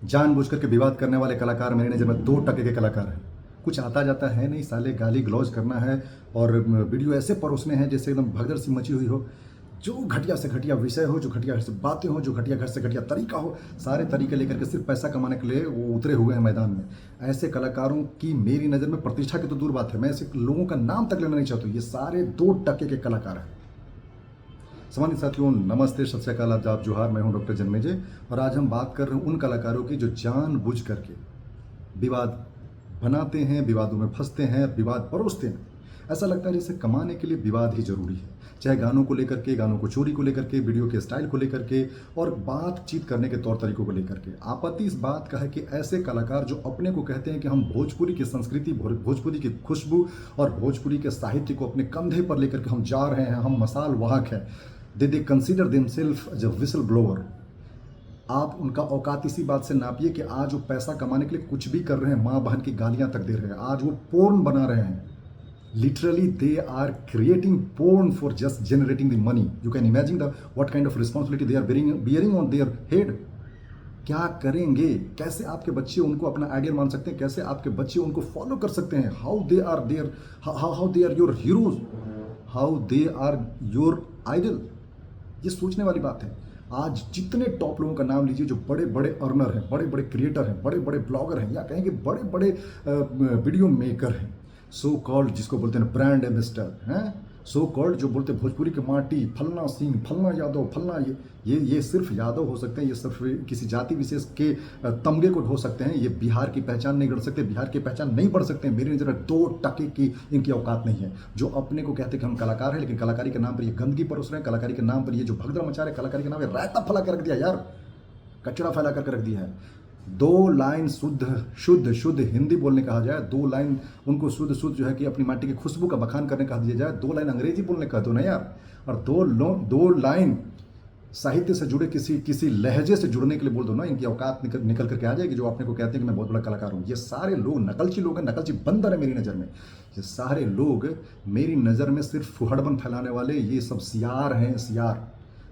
जानबूझ करके विवाद करने वाले कलाकार मेरी नज़र में 2 टके के कलाकार हैं। कुछ आता जाता है नहीं, साले गाली गलौज करना है और वीडियो ऐसे परोसने हैं जैसे एकदम भगदड़ सी मची हुई हो। जो घटिया से घटिया विषय हो, जो घटिया से बातें हो, जो घटिया घर से घटिया तरीका हो, सारे तरीके लेकर के सिर्फ पैसा कमाने के लिए वो उतरे हुए हैं मैदान में। ऐसे कलाकारों की मेरी नज़र में प्रतिष्ठा की तो दूर बात है, मैं ऐसे लोगों का नाम तक लेना नहीं चाहता हूँ। ये सारे 2 टके के कलाकार हैं। सम्मानित साथियों, नमस्ते, सत श्री अकाल, आदाब, जोहार। मैं हूं डॉक्टर जन्मेजय और आज हम बात कर रहे हैं उन कलाकारों की जो जानबूझ करके विवाद बनाते हैं, विवादों में फंसते हैं, विवाद परोसते हैं। ऐसा लगता है जैसे कमाने के लिए विवाद ही जरूरी है, चाहे गानों को लेकर के, गानों को चोरी को लेकर के, वीडियो के स्टाइल को लेकर के और बातचीत करने के तौर तरीकों को लेकर के। आपत्ति इस बात का है कि ऐसे कलाकार जो अपने को कहते हैं कि हम भोजपुरी की संस्कृति, भोजपुरी की खुशबू और भोजपुरी के साहित्य को अपने कंधे पर लेकर के हम जा रहे हैं, हम मसाल वाहक हैं, they consider themselves as a whistle blower. आप उनका औकात इसी बात से नापिए कि आज वो पैसा कमाने के लिए कुछ भी कर रहे हैं, माँ बहन की गालियां तक दे रहे हैं, आज वो पोर्न बना रहे हैं। Literally they are creating porn for just generating the money. You can imagine the what kind of responsibility they are bearing on their head. क्या करेंगे? कैसे आपके बच्चे उनको अपना आइडियल मान सकते हैं? कैसे आपके बच्चे उनको फॉलो कर सकते हैं? How they are your heroes, how they are your idol. ये सोचने वाली बात है। आज जितने टॉप लोगों का नाम लीजिए जो बड़े बड़े अर्नर हैं, बड़े बड़े क्रिएटर हैं, बड़े बड़े ब्लॉगर हैं, या कहेंगे बड़े बड़े वीडियो मेकर हैं, सो कॉल्ड जिसको बोलते हैं ब्रांड एम्बेसडर हैं, सो कॉल्ड जो बोलते हैं भोजपुरी के माटी, फलना सिंह, फलना यादव, फलना ये सिर्फ यादव हो सकते हैं, ये सिर्फ किसी जाति विशेष के तमगे को ढो सकते हैं। ये बिहार की पहचान नहीं गढ़ सकते, बिहार की पहचान नहीं बढ़ सकते हैं। मेरी नज़र में 2 टके की इनकी औकात नहीं है, जो अपने को कहते हैं कि हम कलाकार हैं, लेकिन कलाकारी के नाम पर ये गंदगी परोस रहे हैं, कलाकारी के नाम पर ये जो भगदड़ मचा रहे हैं, कलाकारी के नाम पर रायता फैला कर रख दिया यार, कचरा फैला करके रख दिया है। 2 लाइन शुद्ध हिंदी बोलने कहा जाए, 2 लाइन उनको शुद्ध जो है कि अपनी माटी की खुशबू का बखान करने कहा दिया जाए, 2 लाइन अंग्रेजी बोलने कह दो ना यार, और 2 लाइन साहित्य से जुड़े किसी लहजे से जुड़ने के लिए बोल दो ना। इनकी औकात निकल करके आ जाएगी, जो अपने को कहते हैं कि मैं बहुत बड़ा कलाकार हूँ। ये सारे लोग नकलची लोग हैं, नकलची बंदर है मेरी नज़र में। ये सारे लोग मेरी नज़र में सिर्फ फुहड़पन फैलाने वाले, ये सब सियार हैं, सियार।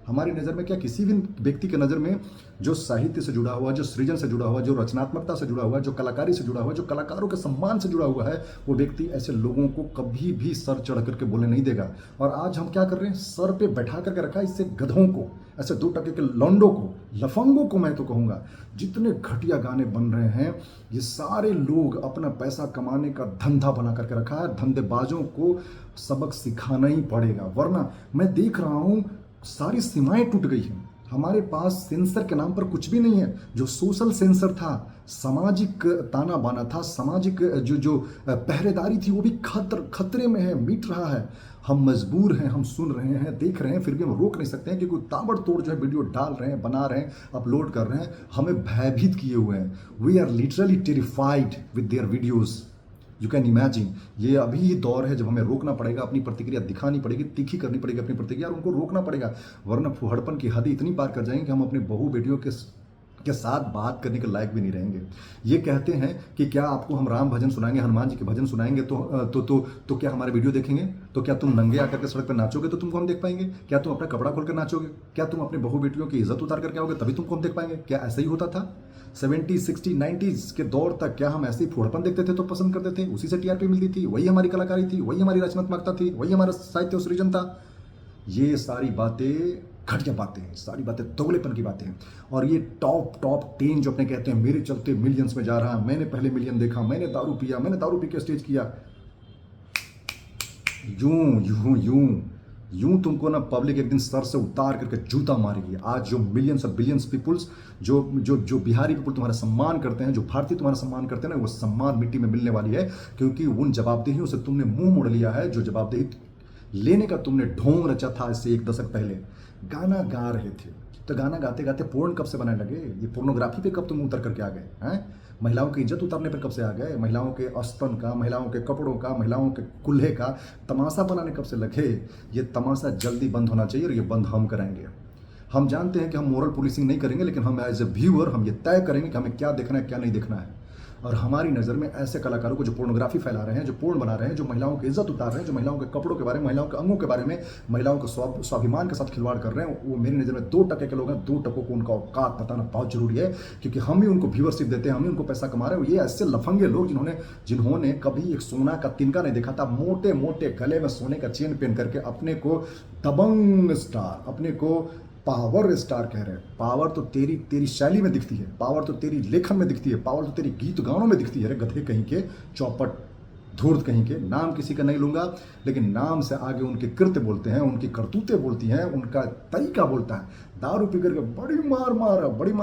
हमारी नज़र में क्या, किसी भी व्यक्ति के नज़र में जो साहित्य से जुड़ा हुआ, जो सृजन से जुड़ा हुआ, जो रचनात्मकता से जुड़ा हुआ, जो कलाकारी से जुड़ा हुआ, जो कलाकारों के सम्मान से जुड़ा हुआ है, वो व्यक्ति ऐसे लोगों को कभी भी सर चढ़ करके बोलने नहीं देगा। और आज हम क्या कर रहे हैं, सर पे बैठा करके रखा इससे गधों को, ऐसे 2 टके के लौंडों को, लफंगों को मैं तो कहूँगा। जितने घटिया गाने बन रहे हैं, ये सारे लोग अपना पैसा कमाने का धंधा बना करके रखा है। धंधेबाजों को सबक सिखाना ही पड़ेगा, वरना मैं देख रहा हूँ सारी सीमाएं टूट गई हैं। हमारे पास सेंसर के नाम पर कुछ भी नहीं है। जो सोशल सेंसर था, सामाजिक ताना बाना था, सामाजिक जो पहरेदारी थी, वो भी खतरे में है, मिट रहा है। हम मजबूर हैं, हम सुन रहे हैं, देख रहे हैं, फिर भी हम रोक नहीं सकते हैं, क्योंकि ताबड़तोड़ जो है वीडियो डाल रहे हैं, बना रहे हैं, अपलोड कर रहे हैं, हमें भयभीत किए हुए हैं। We are literally terrified with their videos. You can imagine, ये अभी ही दौर है जब हमें रोकना पड़ेगा, अपनी प्रतिक्रिया दिखानी पड़ेगी, तीखी करनी पड़ेगी अपनी प्रतिक्रिया, और उनको रोकना पड़ेगा, वरना फुहड़पन की हद इतनी पार कर जाएंगे कि हम अपनी बहु बेटियों के साथ बात करने के लायक भी नहीं रहेंगे। ये कहते हैं कि क्या आपको हम राम भजन सुनाएंगे, हनुमान जी के भजन सुनाएंगे तो क्या हमारे वीडियो देखेंगे? तो क्या तुम नंगे आकर के सड़क पर नाचोगे तो तुमको हम देख पाएंगे? क्या तुम अपना कपड़ा खोल कर नाचोगे? क्या तुम अपनी बहु बेटियों की इज्जत उतार करके आओगे तभी तुमको हम देख पाएंगे? क्या ऐसा ही होता था 70, 60, 90s के दौर तक? क्या हम ऐसे ही फुहड़पन देखते थे तो पसंद करते थे? उसी से टीआरपी मिलती थी, वही हमारी कलाकारी थी, वही हमारी रचनात्मकता थी, वही हमारा साहित्य सृजन था। ये सारी बातें घटिया बातें हैं, सारी बातें दोगलेपन की बातें हैं। और ये टॉप 10 जो अपने कहते हैं मेरे चलते मिलियंस में जा रहा है, मैंने पहले मिलियन देखा, मैंने दारू पिया, मैंने दारू पी के स्टेज किया, यूं तुमको ना पब्लिक एक दिन सर से उतार करके जूता मारेगी। आज जो मिलियंस और बिलियंस पीपुल्स, जो बिहारी पीपुल तुम्हारा सम्मान करते हैं, जो भारतीय तुम्हारा सम्मान करते हैं ना, वो सम्मान मिट्टी में मिलने वाली है, क्योंकि उन जवाबदेहियों से तुमने मुंह मोड़ लिया है, जो जवाबदेही लेने का तुमने ढोंग रचा था इससे 1 दशक पहले। गाना गा रहे थे तो गाना गाते गाते पोर्न कब से बनाने लगे? ये पोर्नोग्राफी पे कब तुम उतर करके आ गए हैं? महिलाओं की इज्जत उतारने पर कब से आ गए? महिलाओं के अस्तन का, महिलाओं के कपड़ों का, महिलाओं के कुल्हे का तमाशा बनाने कब से लगे? ये तमाशा जल्दी बंद होना चाहिए, और ये बंद हम कराएंगे। हम जानते हैं कि हम मोरल पुलिसिंग नहीं करेंगे, लेकिन हम एज ए व्यूअर हम ये तय करेंगे कि हमें क्या देखना है, क्या नहीं देखना है। और हमारी नज़र में ऐसे कलाकारों को जो पोर्नोग्राफी फैला रहे हैं, जो पोर्न बना रहे हैं, जो महिलाओं की इज्जत उतार रहे हैं, जो महिलाओं के कपड़ों के बारे में, महिलाओं के अंगों के बारे में, महिलाओं के स्वाभिमान के साथ खिलवाड़ कर रहे हैं, वो मेरी नज़र में 2% के लोग हैं। 2% को उनका औकात बताना बहुत जरूरी है, क्योंकि हम ही उनको व्यूअरशिप देते हैं, हम ही उनको पैसा कमा रहे हैं। ये ऐसे लफंगे लोग जिन्होंने कभी एक सोना का तिनका नहीं देखा था, मोटे मोटे गले में सोने का चेन पहन करके अपने को दबंग स्टार, अपने को पावर स्टार कह रहे हैं। पावर तो तेरी शैली में दिखती है, पावर तो तेरी लेखन में दिखती है, पावर तो तेरी गीत गानों में दिखती है। रे गधे कहीं के, चौपट धूर्त कहीं के। नाम किसी का नहीं लूंगा, लेकिन नाम से आगे उनके कृत्य बोलते हैं, उनकी करतूतें बोलती हैं, उनका तरीका बोलता है। दारू पी करके बड़ी मार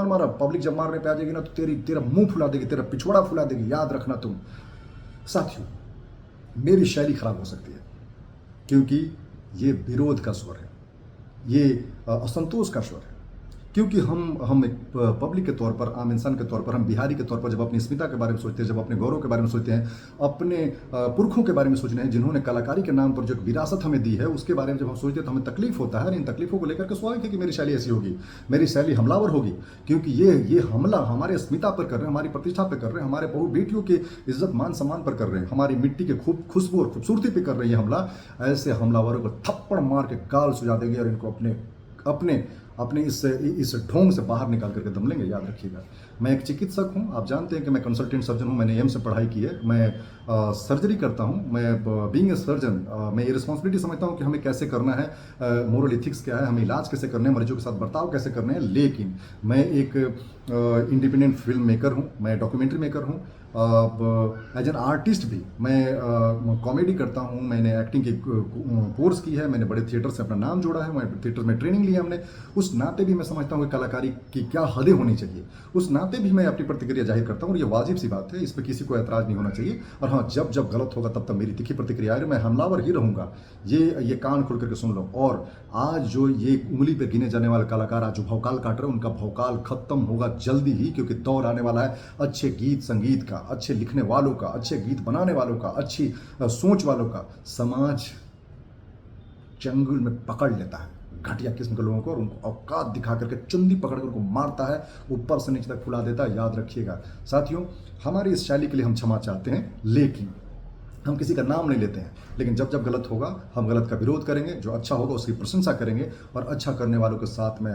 मारा, पब्लिक जब मारने पे आ जाएगी ना तो तेरा मुंह फुला देगी, तेरा पिछवाड़ा फुला देगी। याद रखना तुम साथियों, मेरी शैली खराब हो सकती है क्योंकि ये विरोध का स्वर है, ये असंतोष का स्वर है। क्योंकि हम एक पब्लिक के तौर पर, आम इंसान के तौर पर, हम बिहारी के तौर पर जब अपनी अस्मिता के बारे में सोचते हैं, जब अपने गौरव के बारे में सोचते हैं, अपने पुरखों के बारे में सोचते हैं, जिन्होंने कलाकारी के नाम पर जो विरासत हमें दी है, उसके बारे में जब हम सोचते हैं तो हमें तकलीफ होता है। इन तकलीफों को लेकर के स्वाभाविक है कि मेरी शैली ऐसी होगी, मेरी शैली हमलावर होगी, क्योंकि ये हमला हमारे अस्मिता पर कर रहे हैं, हमारी प्रतिष्ठा पर कर रहे हैं, हमारे बहु बेटियों के इज्जत मान सम्मान पर कर रहे हैं, हमारी मिट्टी के खुशबू और खूबसूरती पर कर रहे हैं हमला। ऐसे हमलावरों को थप्पड़ मार के गाल सुझा देंगे और इनको अपने इस ढोंग से बाहर निकाल करके दम लेंगे। याद रखिएगा, मैं एक चिकित्सक हूं, आप जानते हैं कि मैं कंसल्टेंट सर्जन हूं, मैंने एम्स से पढ़ाई की है, मैं सर्जरी करता हूं। मैं बीइंग ए सर्जन, मैं ये रिस्पॉन्सिबिलिटी समझता हूं कि हमें कैसे करना है, मोरल एथिक्स क्या है, हमें इलाज कैसे करने हैं, मरीजों के साथ बर्ताव कैसे करने हैं। लेकिन मैं एक इंडिपेंडेंट फिल्म मेकर हूँ, मैं डॉक्यूमेंट्री मेकर हूँ, एज एन आर्टिस्ट भी मैं कॉमेडी करता हूँ। मैंने एक्टिंग की कोर्स की है, मैंने बड़े थिएटर से अपना नाम जोड़ा है, मैं थिएटर में ट्रेनिंग ली है हमने। उस नाते भी मैं समझता हूँ कि कलाकारी की क्या हदें होनी चाहिए, उस नाते भी मैं अपनी प्रतिक्रिया जाहिर करता हूँ और ये वाजिब सी बात है, इस पर किसी को ऐतराज़ नहीं होना चाहिए। और हाँ, जब जब गलत होगा तब तब मेरी तीखी प्रतिक्रिया है, मैं हमलावर ही रहूँगा। ये कान खोल करके सुन लो। और आज जो ये उंगली पे गिने जाने वाले कलाकार आज जो भौकाल काट रहे हैं, उनका भौकाल खत्म होगा जल्दी ही, क्योंकि दौर आने वाला है अच्छे गीत संगीत का, अच्छे लिखने वालों का, अच्छे गीत बनाने वालों का, अच्छी सोच वालों का। समाज चंगुल में पकड़ लेता है घटिया किस्म के लोगों को और उनको औकात दिखा करके चुंदी पकड़ कर उनको मारता है, ऊपर से नीचे तक फुला देता है। याद रखिएगा साथियों, हमारी इस शैली के लिए हम क्षमा चाहते हैं, लेकिन हम किसी का नाम नहीं लेते हैं। लेकिन जब जब गलत होगा हम गलत का विरोध करेंगे, जो अच्छा होगा उसकी प्रशंसा करेंगे और अच्छा करने वालों के साथ में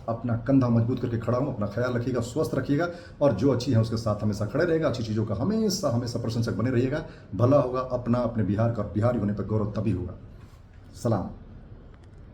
अपना कंधा मजबूत करके खड़ा हूँ। अपना ख्याल रखिएगा, स्वस्थ रखिएगा और जो अच्छी है उसके साथ हमेशा खड़े रहेगा। अच्छी चीज़ों का हमेशा प्रशंसक बने रहिएगा। भला होगा अपना, अपने बिहार का, बिहारी होने पर गौरव तभी होगा। सलाम।